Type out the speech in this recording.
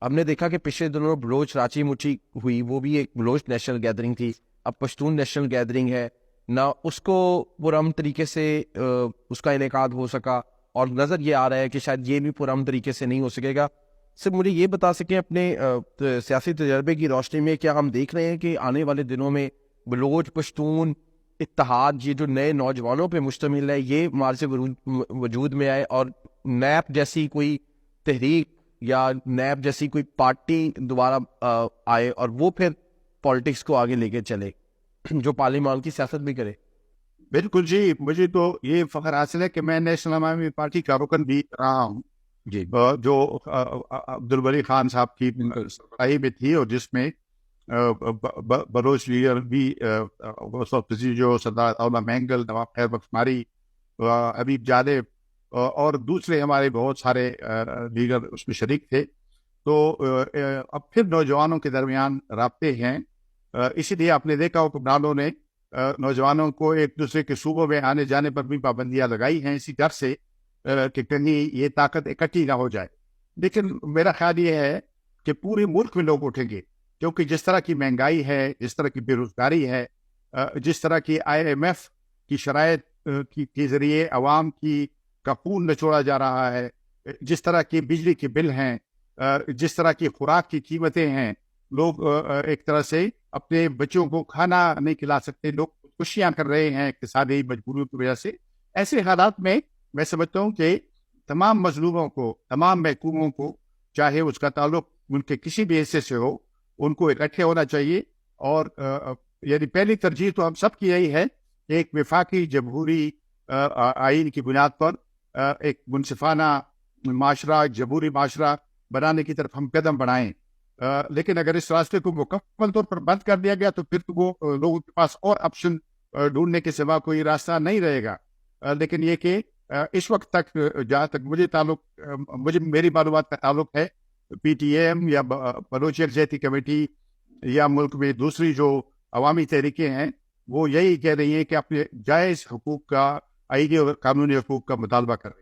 ہم نے دیکھا کہ پچھلے دنوں بلوچ رانچی مٹھی ہوئی، وہ بھی ایک بلوچ نیشنل گیدرنگ تھی، اب پشتون نیشنل گیدرنگ ہے نہ، اس کو پرامن طریقے سے اس کا انعقاد ہو سکا، اور نظر یہ آ رہا ہے کہ شاید یہ بھی پرامن طریقے سے نہیں ہو سکے گا. سر مجھے یہ بتا سکیں اپنے سیاسی تجربے کی روشنی میں، کیا ہم دیکھ رہے ہیں کہ آنے والے دنوں میں بلوچ پشتون اتحاد یہ جو نئے نوجوانوں پہ مشتمل ہے یہ مارچ وجود میں آئے، اور نیب جیسی کوئی تحریک یا نیب جیسی کوئی پارٹی دوبارہ آئے اور وہ پھر پالیٹکس کو آگے لے کے چلے، جو پارلیمان کی سیاست بھی کرے؟ بالکل جی، مجھے تو یہ فخر حاصل ہے کہ میں نیشنل عوامی پارٹی کا رکن بھی رہا ہوں، جی جو عبدالولی خان صاحب کی سربراہی میں تھی، اور جس میں بلوچ لیڈر بھی اس وقت جو سردار اولا مینگل، نواب خیر بخشماری، حبیب جالب اور دوسرے ہمارے بہت سارے لیڈر اس میں شریک تھے. تو اب پھر نوجوانوں کے درمیان رابطے ہیں، اسی لیے آپ نے دیکھا حکمرانوں نے نوجوانوں کو ایک دوسرے کے صوبوں میں آنے جانے پر بھی پابندیاں لگائی ہیں، اسی ڈر سے کہ کہیں یہ طاقت اکٹھی نہ ہو جائے. لیکن میرا خیال یہ ہے کہ پورے ملک میں لوگ اٹھیں گے، کیونکہ جس طرح کی مہنگائی ہے، جس طرح کی بے روزگاری ہے، جس طرح کی IMF کی شرائط کے ذریعے عوام کا خون نچوڑا جا رہا ہے، جس طرح کی بجلی کے بل ہیں، جس طرح کی خوراک کی قیمتیں ہیں، لوگ ایک طرح سے اپنے بچوں کو کھانا نہیں کھلا سکتے، لوگ خودکشیاں کر رہے ہیں اقتصادی مجبوریوں کی وجہ سے. ایسے حالات میں میں سمجھتا ہوں کہ تمام مظلوموں کو، تمام محکوموں کو، چاہے اس کا تعلق ان کے کسی بھی حصے سے ہو، ان کو اکٹھے ہونا چاہیے. اور یعنی پہلی ترجیح تو ہم سب کی یہی ہے کہ ایک وفاقی جمہوری آئین کی بنیاد پر ایک منصفانہ معاشرہ، جمہوری معاشرہ بنانے کی طرف ہم قدم بڑھائیں. لیکن اگر اس راستے کو مکمل طور پر بند کر دیا گیا تو پھر تو وہ لوگوں کے پاس اور آپشن ڈھونڈنے کے سوا کوئی راستہ نہیں رہے گا. لیکن یہ کہ اس وقت تک جہاں تک مجھے میری معلومات کا تعلق ہے، PTM یا بلوچ یکجہتی کمیٹی یا ملک میں دوسری جو عوامی تحریکیں ہیں وہ یہی کہہ رہی ہیں کہ اپنے جائز حقوق کا، آئینی اور قانونی حقوق کا مطالبہ کر رہی ہیں.